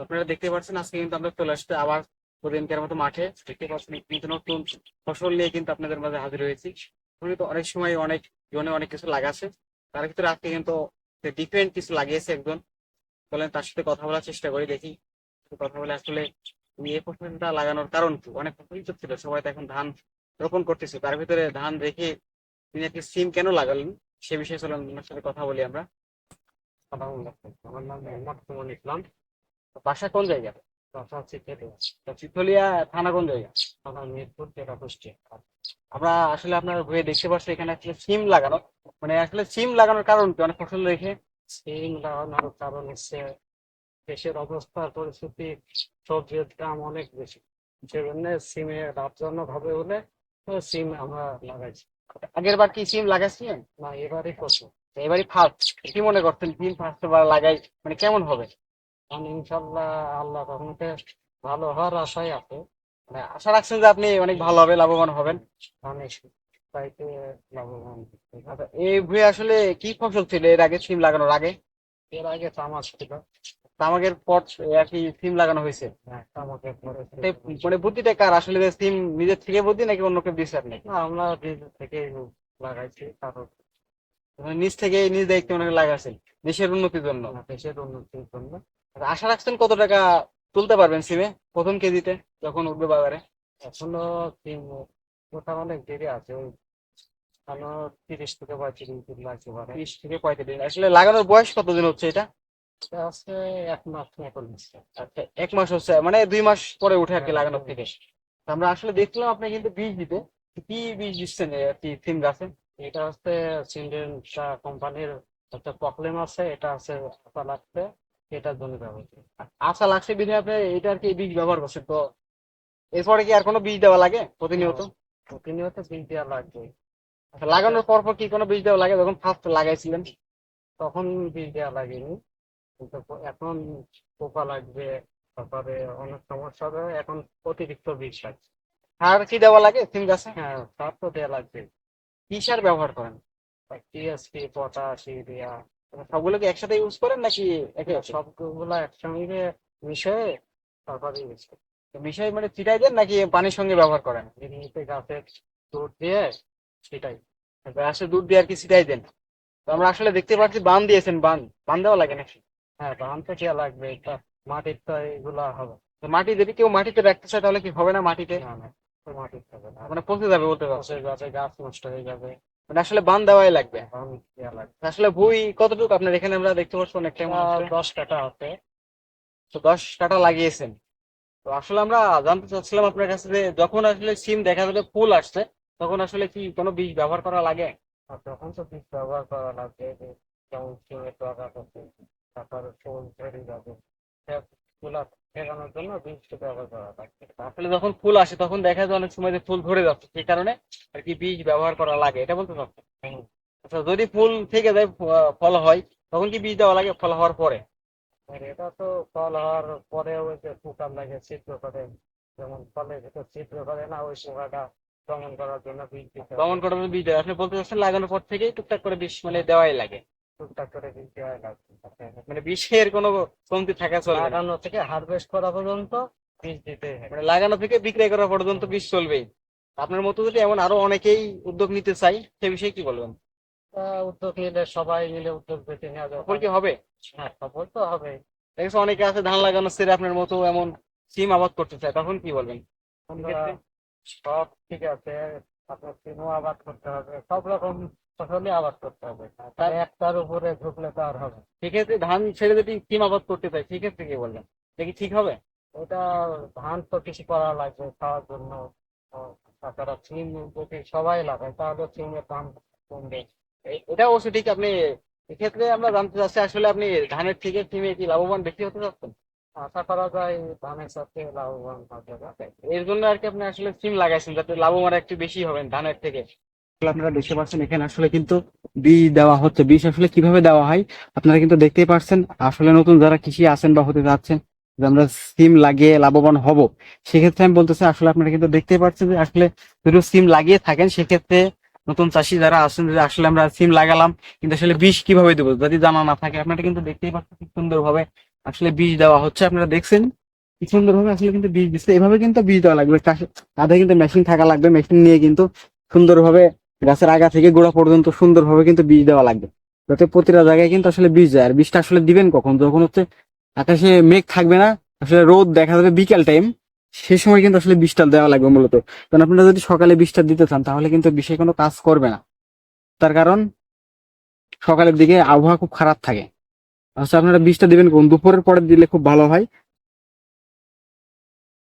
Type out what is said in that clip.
আপনারা দেখতে পাচ্ছেন আজকে কিন্তু আমরা চলে আসতে আবার প্রতিদিনকার মতো মাঠে দেখতে পাচ্ছেন কিন্তু নতুন ফসল নিয়ে কিন্তু আপনাদের মাঝে হাজির হয়েছি। উনি তো অনেক সময় অনেক জনে অনেক কিছু লাগাছে, তার ভিতরে আজকে কিন্তু ডিফারেন্ট কিছু লাগিয়েছে একজন। বলেন তার সাথে কথা বলার চেষ্টা করি, দেখি একটু কথা বলে আসলে উনি এই ফসলটা লাগানোর কারণ কি। অনেক ফসলই তো ছিল, সবাই তো এখন ধান রোপণ করতেছে, তার ভিতরে ধান রেখে তিনি একটি সিম কেন লাগালেন সে বিষয়ে চলুন ওনার সাথে কথা বলি আমরা। আমার নাম মোহাম্মদ সুমন ইসলাম। বাসা কোন জায়গায়? বাসা হচ্ছে তেতুলিয়া। তো চিতলিয়া থানা কোন জায়গা? থানা মিরপুর, জেলা কুষ্টিয়া। আমরা আসলে আপনার বইয়ে দেখতে পাচ্ছি এখানে আসলে সিম লাগানো, মানে আসলে সিম লাগানোর কারণ কি অনেক ফসল রেখে? সিম লাগানোর কারণ হচ্ছে দেশের অবস্থার পরিস্থিতি, সবজির দাম অনেক বেশি, সেজন্য সিমে লাভজনক হবে বলে তো সিম আমরা লাগাইছি। আগের বার কি সিম লাগাইছিলেন? না, এবারই প্রথম। এবারই ফার্স্ট। কি মনে করছেন সিম ফার্স্ট বার লাগাই মানে কেমন হবে? মানে ইনশাল্লাহ আল্লাহ রহমতে ভালো হওয়ার আশাই আছে। মানে আশা রাখছেন যে আপনি অনেক ভালো হবে, লাভবান হবেন? অনেক চাইতে লাভবান। আচ্ছা, এই ভুঁই আসলে কি ফসল ছিল এর আগে সিম লাগানোর আগে? এর আগে তামাক ছিল। তামাকের পর আর কি সিম লাগানো হয়েছে? হ্যাঁ, তামাকের পরে তো মানে বুদ্ধিটা কার আসলে, যে সিম নিজের থেকে বুদ্ধি নাকি অন্য কেউ দিচ্ছে আপনি? না, আমরা নিজে থেকে লাগাইছি, কারণ নিজ থেকে নিজ দায়িত্বে মনে হয় লাগাচ্ছেন দেশের উন্নতির জন্য। দেশের উন্নতির জন্য। আচ্ছা, আশা রাখছেন কত টাকা তুলতে পারবেন সিমে প্রথম কেজিতে যখন উঠবে বাজারে? এখনো সিম ওঠা অনেক দেরি আছে, ওই এখনো 30 থেকে 35 দিন লাগতে পারে। 30 থেকে 35 দিন। আসলে লাগানোর বয়স কতদিন হচ্ছে এটা? এটা হচ্ছে 1 মাস মতন হচ্ছে। আচ্ছা, 1 মাস হচ্ছে, মানে 2 মাস পরে উঠে আর কি লাগানোর থেকে। তো আমরা আসলে দেখলাম আপনি কিন্তু বীজ দিতে, কি বীজ দিচ্ছেন আর কি সিম গাছে? এটা হচ্ছে সিনডেন্টা কোম্পানির একটা প্রবলেম আছে, এটা আছে আশা লাগছে, এটার জন্য ব্যবহার করি। আশা লাগছে বিধে আপনি এটা আর কি বীজ ব্যবহার করছেন তো, এরপরে কি আর কোনো বীজ দেওয়া লাগে প্রতিনিয়ত? প্রতিনিয়ত বীজ দেওয়া লাগবে। আচ্ছা, লাগানোর পর পর কি কোনো বীজ দেওয়া লাগে? যখন ফার্স্ট লাগাইছিলেন তখন বীজ দেওয়া লাগেনি, কিন্তু এখন পোকা লাগবে, তারপরে অনেক সমস্যা হবে, এখন অতিরিক্ত বীজ লাগছে। সার কি দেওয়া লাগে সিম গাছে? হ্যাঁ, সার তো দেওয়া লাগবে। কি সার ব্যবহার করেন? TSP, potash, urea. সবগুলো কি একসাথে ইউজ করেন নাকি একে একে? সবগুলো একসঙ্গে মিশিয়ে তারপরে ইউজ করি। তো মিশিয়ে মানে ছিটাই দেন নাকি পানির সঙ্গে ব্যবহার করেন? এমনিতে গাছের দুধ দিয়ে ছিটাই। গাছের দুধ দিয়ে আর কি ছিটাই দেন? তো আমরা আসলে দেখতে পাচ্ছি বান দিয়েছেন, বান বান দেওয়া লাগে নাকি? হ্যাঁ, বান তো দেওয়া লাগবে, এটা মাটির তো এগুলা হবে। তো মাটি যদি কেউ মাটিতে রাখতে চায় তাহলে কি হবে না মাটিতে? না না, তো মাটিতে হবে না, মানে পচে যাবে বলতে পারছি। পচে যাবে, গাছ নষ্ট হয়ে যাবে। মানে আসলে বান দেওয়াই লাগবে। বান দেওয়া লাগবে। আসলে ভুঁই কতটুকু আপনার এখানে আমরা দেখতে পাচ্ছি অনেকটা? 10 কাঠা আছে। তো 10 কাঠা লাগিয়েছেন। তো আসলে আমরা জানতে চাচ্ছিলাম আপনার কাছে যে যখন আসলে সিম দেখা যাবে ফুল আসছে তখন আসলে কি কোনো বীজ ব্যবহার করা লাগে? আর তখন তো বীজ ব্যবহার করা লাগবে, যে যেমন সিমের ডগা করতে, তারপরে ফুল ঝরে যাবে, ফুল ফেরানোর জন্য বীজটা ব্যবহার করা লাগবে। আসলে যখন ফুল আসে তখন দেখা যায় অনেক সময় যে ফুল ধরে যাচ্ছে, সেই কারণে আর কি বীজ ব্যবহার করা লাগে, এটা বলতে চাচ্ছেন? আচ্ছা, যদি ফুল থেকে যায় ফল হয় তখন কি বীজ দেওয়া লাগে ফল হওয়ার পরে? আর এটা তো ফল হওয়ার পরেও ওই যে পোকা লাগে, ছিদ্র করে, যেমন ফলের ভিতর ছিদ্র করে না, ওই পোকাটা দমন করার জন্য বীজ দিতে হবে। দমন করার জন্য বীজ দেওয়া, আপনি বলতে চাচ্ছেন লাগানোর পর থেকেই টুকটাক করে বিষ মানে দেওয়াই লাগে? টুকটাক করে বীজ দেওয়াই লাগবে, মানে বিষের কোনো কমতি থাকা চলবে না? লাগানো থেকে হারভেস্ট করা পর্যন্ত বীজ দিতে হবে, মানে লাগানো থেকে বিক্রয় করা পর্যন্ত বীজ চলবেই। আপনার মতো যদি এমন আরো অনেকেই উদ্যোগ নিতে চাই সে বিষয়ে কি বলবেন? উদ্যোগ নিলে সবাই মিলে উদ্যোগ বেঁচে নেওয়া যাবে। সফল কি হবে? হ্যাঁ, সফল তো হবে। দেখছো অনেকে আছে ধান লাগানো ছেড়ে আপনার মতো এমন সিম আবাদ করতে চায়, তখন কি বলবেন? আমরা সব ঠিক আছে, আপনার সিমও আবাদ করতে হবে, সব রকম ফসলই আবাদ করতে হবে, তার একটার উপরে ঝুঁকলে তো আর হবে। সেক্ষেত্রে ধান ছেড়ে যদি সিম আবাদ করতে চাই সেক্ষেত্রে কি বলবেন? দেখি ঠিক হবে? ওটা ধান তো কিছু করা লাগবে খাওয়ার জন্য। ও, তাছাড়া সিম যদি সবাই লাগায় তাহলে সিমের দাম কমবে। এটা অবশ্য ঠিক। আপনি এক্ষেত্রে আমরা জানতে চাচ্ছি আসলে আপনি ধানের থেকে সিমে কি লাভবান বেশি হতে চাচ্ছেন? আশা করা যায় ধানের সাথে লাভবান হবে। এর জন্য আর কি আপনি আসলে সিম লাগাইছেন যাতে লাভবান একটু বেশি হবেন ধানের থেকে। আসলে আপনারা দেখতে পাচ্ছেন এখানে আসলে কিন্তু বীজ দেওয়া হচ্ছে। বীজ আসলে কিভাবে দেওয়া হয় আপনারা কিন্তু দেখতেই পাচ্ছেন। আসলে নতুন যারা কৃষি আছেন বা হতে যাচ্ছেন যে আমরা সিম লাগিয়ে লাভবান হব, সেক্ষেত্রে আমি বলতেছি আসলে আপনারা কিন্তু দেখতেই পাচ্ছেন যে আসলে যদি সিম লাগিয়ে থাকেন সেক্ষেত্রে নতুন চাষি যারা আছেন যে আসলে আমরা সিম লাগালাম কিন্তু আসলে বিষ কিভাবে দেবো যদি জানা না থাকে, আপনারা কিন্তু দেখতেই পাচ্ছেন খুব সুন্দর ভাবে আসলে বীজ দেওয়া হচ্ছে, আপনারা দেখছেন কি সুন্দরভাবে আসলে কিন্তু বীজ দিচ্ছে। এভাবে কিন্তু বীজ দেওয়া লাগবে, তাদের কিন্তু মেশিন থাকা লাগবে, মেশিন নিয়ে কিন্তু সুন্দরভাবে গাছের আগা থেকে গোড়া পর্যন্ত সুন্দরভাবে কিন্তু বীজ দেওয়া লাগবে, যাতে প্রতিটা জায়গায় কিন্তু আসলে বীজ যায়। আর বীজটা আসলে দিবেন কখন, যখন হচ্ছে আকাশে মেঘ থাকবে না, আসলে রোদ দেখা যাবে বিকেল টাইম, সে সময় কিন্তু আসলে বীজটা দেওয়া লাগবে মূলত। কারণ আপনারা যদি সকালে বীজটা দিতে চান তাহলে কিন্তু বিষে কোনো কাজ করবে না। তার কারণ সকালের দিকে আবহাওয়া খুব খারাপ থাকে। আচ্ছা, আপনারা বীজটা দিবেন কোন, দুপুরের পরে দিলে খুব ভালো হয়।